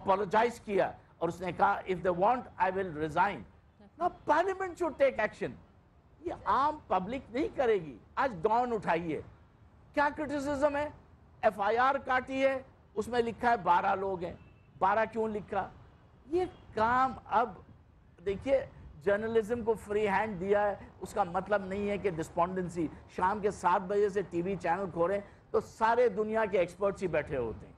Apologise کیا اور اس نے کہا if they want I will resign. Now parliament should take action. یہ عام پبلک نہیں کرے گی. آج ڈان اٹھائیے, کیا کرٹیسزم ہے؟ ایف آئی آر کاٹی ہے, اس میں لکھا ہے 12 لوگ ہیں. 12 کیوں لکھا؟ یہ کام اب دیکھیے, جرنلزم کو فری ہینڈ دیا ہے, اس کا مطلب نہیں ہے کہ ڈسپونڈنسی. شام کے 7 بجے سے ٹی وی چینل کھولیں تو سارے دنیا کے ایکسپرٹس ہی بیٹھے ہوتے ہیں,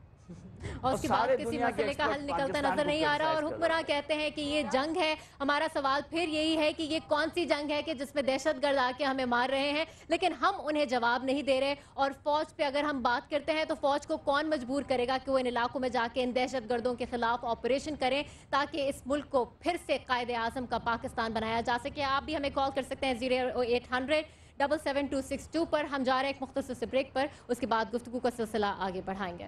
اور اس کے بعد کسی مسئلے کا حل نکلتا نظر نہیں آ رہا. اور حکمراں کہتے ہیں کہ یہ جنگ ہے. ہمارا سوال پھر یہی ہے کہ یہ کون سی جنگ ہے کہ جس میں دہشت گرد آ کے ہمیں مار رہے ہیں, لیکن ہم انہیں جواب نہیں دے رہے. اور فوج پہ اگر ہم بات کرتے ہیں تو فوج کو کون مجبور کرے گا کہ وہ ان علاقوں میں جا کے ان دہشت گردوں کے خلاف آپریشن کریں تاکہ اس ملک کو پھر سے قائد اعظم کا پاکستان بنایا جا سکے. آپ بھی ہمیں کال کر سکتے ہیں 08000777262 پر. ہم جا رہے ہیں ایک مختصر سے بریک پر, اس کے بعد گفتگو کا سلسلہ آگے بڑھائیں گے.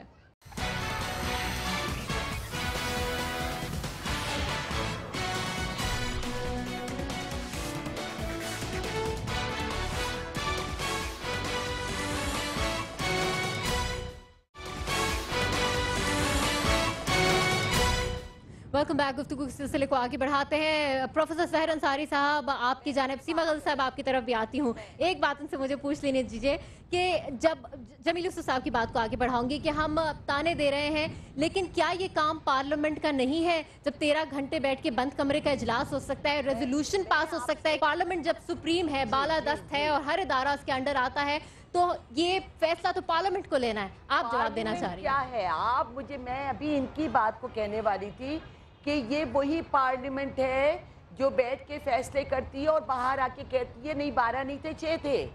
Welcome back. گفتگو کے سلسلے کو آگے بڑھاتے ہیں. پروفیسر سحر انصاری صاحب, آپ کی جانب, سیما غزل صاحب آپ کی طرف بھی آتی ہوں. ایک بات ان سے مجھے پوچھ لینے دیجیے کہ جب جمیل یوسف صاحب کی بات کو آگے بڑھاؤں گی کہ ہم تانے دے رہے ہیں, لیکن کیا یہ کام پارلیمنٹ کا نہیں ہے؟ جب 13 گھنٹے بیٹھ کے بند کمرے کا اجلاس ہو سکتا ہے, ریزولوشن پاس ہو سکتا ہے, پارلیمنٹ جب سپریم ہے, بالادست ہے اور ہر ادارہ اس کے انڈر آتا ہے, تو یہ فیصلہ تو پارلیمنٹ کو لینا ہے. آپ جواب دینا چاہ رہی ہیں کیا ہے؟ آپ مجھے, میں ابھی ان کی بات کو کہنے والی تھی کہ یہ وہی پارلیمنٹ ہے جو بیٹھ کے فیصلے کرتی ہے اور باہر آ کے کہتی ہے نہیں 12 نہیں تھے 6 تھے.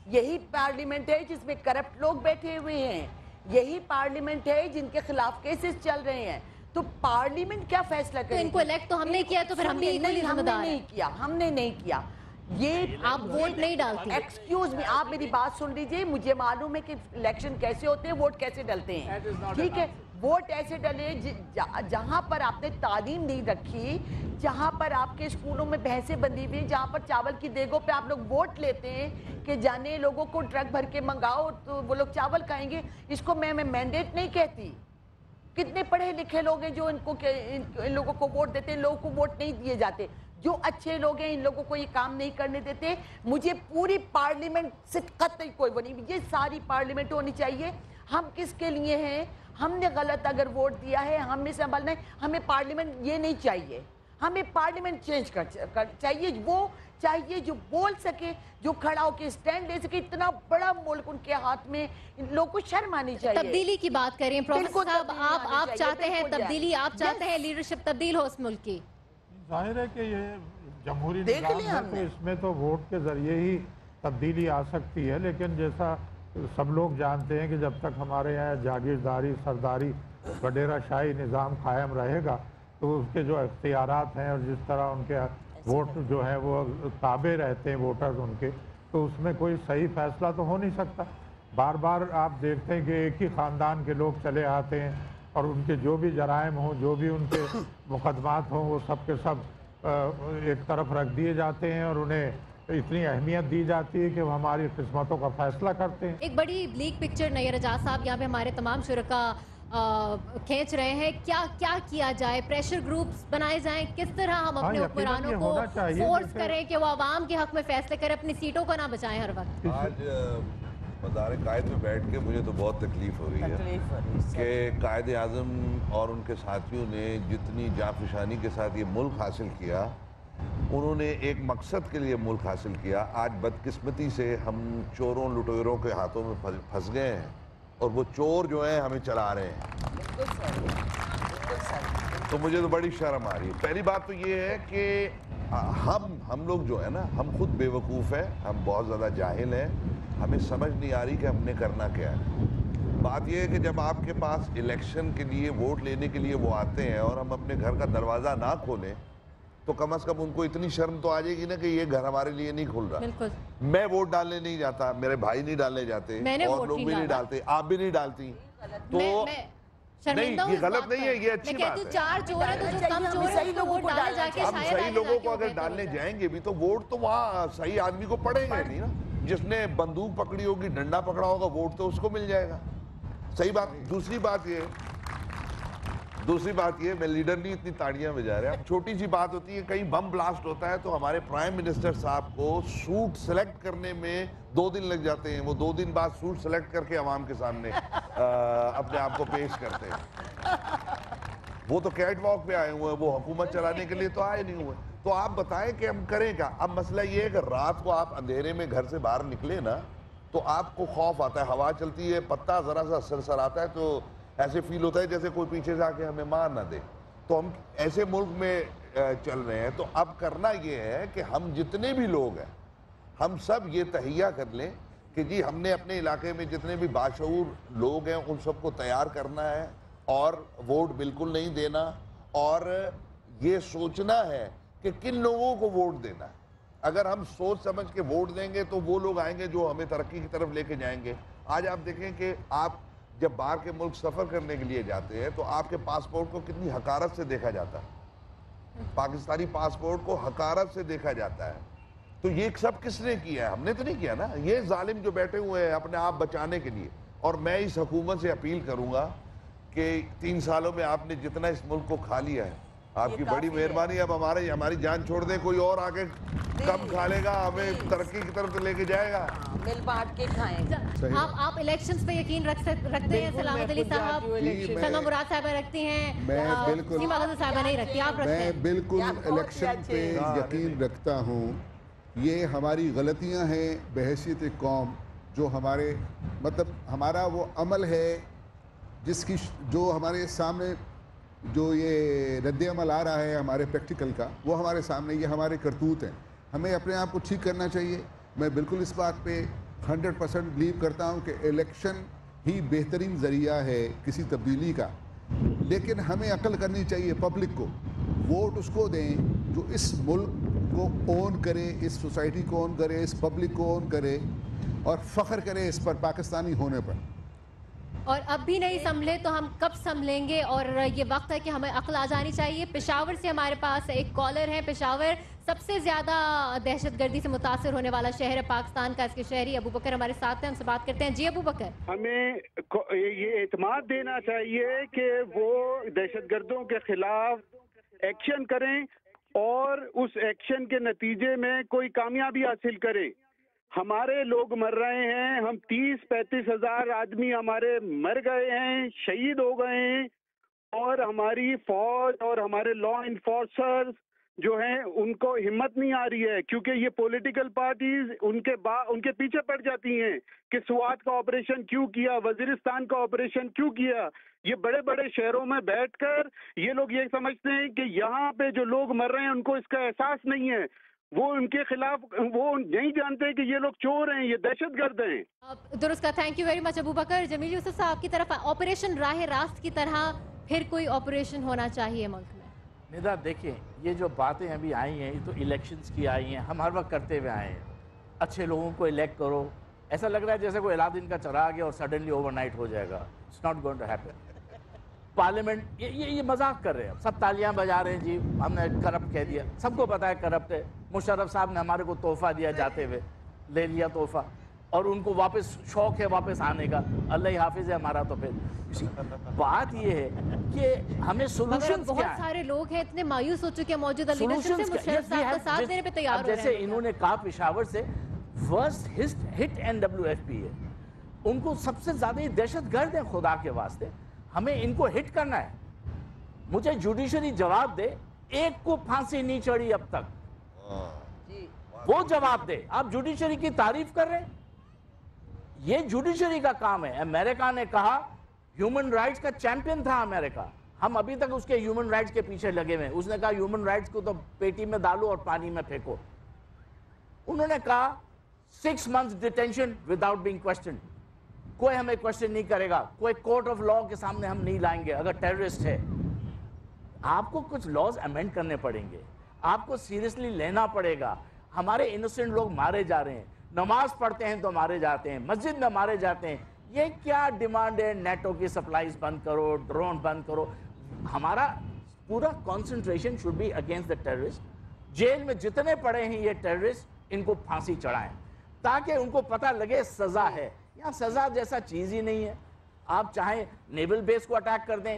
یہی پارلیمنٹ ہے جس میں کرپٹ لوگ بیٹھے ہوئے ہیں. یہی پارلیمنٹ ہے جن کے خلاف کیسز چل رہے ہیں. تو پارلیمنٹ کیا فیصلہ کرے گی؟ ان کو الیکٹ تو ہم نے کیا, تو پھر ہم بھی ذمہ دار ہیں. ہم نے نہیں کیا. یہ آپ ووٹ نہیں ڈالتے. ایکسکیوز می, آپ میری بات سن لیجئے. مجھے معلوم ہے کہ الیکشن کیسے ہوتے ہیں, ووٹ کیسے ڈلتے ہیں, ٹھیک ہے. ووٹ ایسے ڈلے جہاں پر آپ نے تعلیم نہیں رکھی, جہاں پر آپ کے اسکولوں میں بھینسیں بندھی ہوئی, جہاں پر چاول کی دیگوں پہ آپ لوگ ووٹ لیتے ہیں کہ جانے لوگوں کو ٹرک بھر کے منگاؤ تو وہ لوگ چاول کھائیں گے. اس کو میں مینڈیٹ نہیں کہتی. کتنے پڑھے لکھے لوگ ہیں جو ان لوگوں کو ووٹ دیتے ہیں, لوگوں کو ووٹ نہیں دیے جاتے. جو اچھے لوگ ہیں ان لوگوں کو یہ کام نہیں کرنے دیتے. مجھے پوری پارلیمنٹ سے قطعی کوئی وہ نہیں, یہ ساری پارلیمنٹ ہونی چاہیے. ہم کس کے لیے ہیں؟ ہم نے غلط اگر ووٹ دیا ہے ہمیں سنبھلنا ہے. ہمیں پارلیمنٹ یہ نہیں چاہیے, ہمیں پارلیمنٹ چینج کر چاہیے. وہ چاہیے جو بول سکے, جو کھڑا ہو کے سٹینڈ لے سکے. اتنا بڑا ملک ان کے ہاتھ میں, ان لوگوں کو شرم آنی چاہیے. تبدیلی کی بات کریں پروفیسر صاحب, آپ چاہتے ہیں تبدیلی, آپ چاہتے ہیں لیڈرشپ تبدیل ہو اس ملک کی. ظاہر ہے کہ یہ جمہوری نظام ہے تو اس میں تو ووٹ کے ذریعے ہی تبدیلی آ سکتی ہے. لیکن جیسا سب لوگ جانتے ہیں کہ جب تک ہمارے یہاں جاگیرداری, سرداری, وڈیرہ شاہی نظام قائم رہے گا تو اس کے جو اختیارات ہیں اور جس طرح ان کے ووٹ جو ہے وہ تابع رہتے ہیں ووٹرز ان کے, تو اس میں کوئی صحیح فیصلہ تو ہو نہیں سکتا. بار بار آپ دیکھتے ہیں کہ ایک ہی خاندان کے لوگ چلے آتے ہیں اور ان کے جو بھی جرائم ہوں, جو بھی ان کے مقدمات ہوں, وہ سب کے سب ایک طرف رکھ دیے جاتے ہیں اور انہیں اتنی اہمیت دی جاتی ہے کہ وہ ہماری قسمتوں کا فیصلہ کرتے ہیں. ایک بڑی بلیک پکچر نیر اعجاز صاحب یہاں پہ ہمارے تمام شرکا کھینچ رہے ہیں. کیا کیا جائے؟ پریشر گروپس بنائے جائیں, کس طرح ہم اپنے حکمرانوں کو فورس کریں کہ وہ عوام کے حق میں فیصلے کریں, اپنی سیٹوں کو نہ بچائیں ہر وقت. آج مدار قائد میں بیٹھ کے مجھے تو بہت تکلیف ہو رہی ہے کہ قائد اعظم اور ان کے ساتھیوں نے جتنی جانفشانی کے ساتھ یہ ملک حاصل کیا, انہوں نے ایک مقصد کے لیے ملک حاصل کیا. آج بدقسمتی سے ہم چوروں لٹیروں کے ہاتھوں میں پھنس گئے ہیں اور وہ چور جو ہیں ہمیں چلا رہے ہیں. تو مجھے تو بڑی شرم آ رہی ہے. پہلی بات تو یہ ہے کہ ہم لوگ جو ہے نا, ہم خود بے وقوف ہیں, ہم بہت زیادہ جاہل ہیں, ہمیں سمجھ نہیں آ رہی کہ ہم نے کرنا کیا ہے. بات یہ ہے کہ جب آپ کے پاس الیکشن کے لیے ووٹ لینے کے لیے وہ آتے ہیں اور ہم اپنے گھر کا دروازہ نہ کھولیں تو کم از کم ان کو اتنی شرم تو آ جائے گی نا کہ یہ گھر ہمارے لیے نہیں کھل رہا. میں ووٹ ڈالنے نہیں جاتا, میرے بھائی نہیں ڈالنے جاتے, اور لوگ بھی نہیں ڈالتے, آپ بھی نہیں ڈالتی. تو نہیں, یہ غلط نہیں ہے, یہ اچھی بات ہے. ہم صحیح لوگوں کو اگر ڈالنے جائیں گے بھی تو ووٹ تو وہاں صحیح آدمی کو پڑے گا نہیں نا. جس نے بندوق پکڑی ہوگی, ڈنڈا پکڑا ہوگا, ووٹ تو اس کو مل جائے گا. صحیح بات. دوسری بات یہ دوسری بات یہ میں لیڈر نہیں اتنی تاڑیاں بجا رہے ہیں. چھوٹی سی بات ہوتی ہے, کہیں بم بلاسٹ ہوتا ہے تو ہمارے پرائم منسٹر صاحب کو سوٹ سلیکٹ کرنے میں 2 دن لگ جاتے ہیں. وہ 2 دن بعد سوٹ سلیکٹ کر کے عوام کے سامنے اپنے آپ کو پیش کرتے ہیں. وہ تو کیٹ واک پہ آئے ہوئے ہیں, وہ حکومت چلانے کے لیے تو آئے نہیں ہوئے. تو آپ بتائیں کہ ہم کریں کیا. اب مسئلہ یہ ہے کہ رات کو آپ اندھیرے میں گھر سے باہر نکلے نا تو آپ کو خوف آتا ہے. ہوا چلتی ہے, پتا ذرا سا سرسر آتا ہے تو ایسے فیل ہوتا ہے جیسے کوئی پیچھے سے آ کے ہمیں مار نہ دے. تو ہم ایسے ملک میں چل رہے ہیں. تو اب کرنا یہ ہے کہ ہم جتنے بھی لوگ ہیں ہم سب یہ تہیہ کر لیں کہ جی ہم نے اپنے علاقے میں جتنے بھی باشعور لوگ ہیں ان سب کو تیار کرنا ہے اور ووٹ بالکل نہیں دینا, اور یہ سوچنا ہے کہ کن لوگوں کو ووٹ دینا ہے. اگر ہم سوچ سمجھ کے ووٹ دیں گے تو وہ لوگ آئیں گے جو ہمیں ترقی کی طرف لے کے جائیں گے. آج آپ دیکھیں کہ آپ جب باہر کے ملک سفر کرنے کے لیے جاتے ہیں تو آپ کے پاسپورٹ کو کتنی حقارت سے دیکھا جاتا ہے. پاکستانی پاسپورٹ کو حقارت سے دیکھا جاتا ہے. تو یہ سب کس نے کیا ہے؟ ہم نے تو نہیں کیا نا. یہ ظالم جو بیٹھے ہوئے ہیں اپنے آپ بچانے کے لیے. اور میں اس حکومت سے اپیل کروں گا کہ 3 سالوں میں آپ نے جتنا اس ملک کو کھا لیا ہے, آپ کی بڑی مہربانی. اب ہماری جان چھوڑ دیں, کوئی اور آگے کم کھا لے گا, ہمیں ترقی کی طرف لے کے جائے گا. مل بانٹ کے کھائیں. آپ الیکشنز پہ یقین رکھتے ہیں؟ سلامت علی صاحب, سلمہ مراد صاحبہ رکھتی ہیں, سیما غزل صاحبہ نہیں رکھتی, آپ رکھتے ہیں؟ میں بالکل الیکشن پہ یقین رکھتا ہوں. یہ ہماری غلطیاں ہیں بحیثیت قوم, جو ہمارے مطلب ہمارا وہ عمل ہے جس کی جو ہمارے سامنے جو یہ رد عمل آ رہا ہے ہمارے پریکٹیکل کا, وہ ہمارے سامنے یہ ہمارے کرتوت ہیں. ہمیں اپنے آپ کو ٹھیک کرنا چاہیے. میں بالکل اس بات پہ 100% بلیو کرتا ہوں کہ الیکشن ہی بہترین ذریعہ ہے کسی تبدیلی کا. لیکن ہمیں عقل کرنی چاہیے پبلک کو. ووٹ اس کو دیں جو اس ملک کو اون کرے, اس سوسائٹی کو اون کرے, اس پبلک کو اون کرے اور فخر کرے اس پر, پاکستانی ہونے پر. اور اب بھی نہیں سنبھلے تو ہم کب سنبھلیں گے؟ اور یہ وقت ہے کہ ہمیں عقل آ جانی چاہیے. پشاور سے ہمارے پاس ایک کالر ہے. پشاور سب سے زیادہ دہشت گردی سے متاثر ہونے والا شہر ہے پاکستان کا. اس کے شہری ابو بکر ہمارے ساتھ ہیں, ہم سے بات کرتے ہیں. جی ابو بکر. ہمیں یہ اعتماد دینا چاہیے کہ وہ دہشت گردوں کے خلاف ایکشن کریں اور اس ایکشن کے نتیجے میں کوئی کامیابی حاصل کریں. ہمارے لوگ مر رہے ہیں, ہم 30-35 ہزار آدمی ہمارے مر گئے ہیں, شہید ہو گئے ہیں, اور ہماری فوج اور ہمارے لا انفورسرز جو ہیں ان کو ہمت نہیں آ رہی ہے, کیونکہ یہ پولیٹیکل پارٹیز ان کے پیچھے پڑ جاتی ہیں کہ سوات کا آپریشن کیوں کیا, وزیرستان کا آپریشن کیوں کیا. یہ بڑے بڑے شہروں میں بیٹھ کر یہ لوگ یہ سمجھتے ہیں کہ یہاں پہ جو لوگ مر رہے ہیں ان کو اس کا احساس نہیں ہے. وہ ان کے خلاف وہ نہیں جانتے کہ یہ لوگ چور ہیں, یہ دہشت گرد ہیں. درست کا. تھینک یو ویری مچ ابو بکر. جمیل یوسف صاحب کی طرف آپریشن راہ راست کی طرح پھر کوئی آپریشن ہونا چاہیے ملک میں. ندا دیکھیں, یہ جو باتیں ابھی آئی ہیں یہ تو الیکشنز کی آئی ہیں, ہم ہر وقت کرتے ہوئے آئے ہیں. اچھے لوگوں کو الیکٹ کرو. ایسا لگ رہا ہے جیسے کوئی الہ دین کا چراغ ہے اور سڈنلی اوور نائٹ ہو جائے گا. It's not going to happen. Parliament یہ مذاق کر رہے ہیں, سب تالیاں بجا رہے ہیں, جی ہم نے کرپٹ کہہ دیا. سب کو پتا ہے کرپٹ ہے. مشرف صاحب نے ہمارے کو تحفہ دیا, جاتے ہوئے لے لیا تحفہ, اور ان کو واپس شوق ہے واپس آنے کا. اللہ ہی حافظ ہے ہمارا. تو پھر بات یہ ہے کہ ہمیں سولوشنز کیا ہیں. بہت سارے لوگ ہیں اتنے مایوس ہو چکے ہیں موجودہ لیڈرشپ سے, مشرف صاحب کا ساتھ دینے پہ تیار ہو رہے ہیں. جیسے انہوں نے کہا پشاور سے ورسٹ ہٹ NWFP ہے, ان کو سب سے زیادہ دہشت گرد ہیں. خدا کے واسطے ہمیں ان کو ہٹ کرنا ہے. مجھے جوڈیشری جواب دے, ایک کو پھانسی نہیں چڑھی اب تک, وہ جواب دے. آپ جوڈیشری کی تعریف کر رہے ہیں, یہ جوڈیشری کا کام ہے. امریکہ نے کہا, ہیومن رائٹس کا چیمپئن تھا امریکہ, ہم ابھی تک اس کے ہیومن رائٹس کے پیچھے لگے ہوئے ہیں. اس نے کہا ہیومن رائٹس کو تو پیٹی میں ڈالو اور پانی میں پھینکو. انہوں نے کہا 6 months ڈیٹینشن وداؤٹ بینگ کوسچنڈ. کوئی ہمیں کوسچن نہیں کرے گا, کوئی کورٹ آف لا کے سامنے ہم نہیں لائیں گے اگر ٹیررسٹ ہے. آپ کو کچھ لاز امینڈ کرنے پڑیں گے, آپ کو سیریسلی لینا پڑے گا. ہمارے انوسنٹ لوگ مارے جا رہے ہیں, نماز پڑھتے ہیں تو مارے جاتے ہیں, مسجد میں مارے جاتے ہیں. یہ کیا ڈیمانڈ ہے؟ نیٹو کی سپلائز بند کرو, ڈرون بند کرو. ہمارا پورا concentration should be against the terrorist. جیل میں جتنے پڑے ہیں یہ ٹیررسٹ, ان کو پھانسی چڑھائیں تاکہ ان کو پتہ لگے سزا ہے. یہاں سزا جیسا چیز ہی نہیں ہے. آپ چاہیں نیول بیس کو اٹیک کر دیں,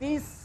30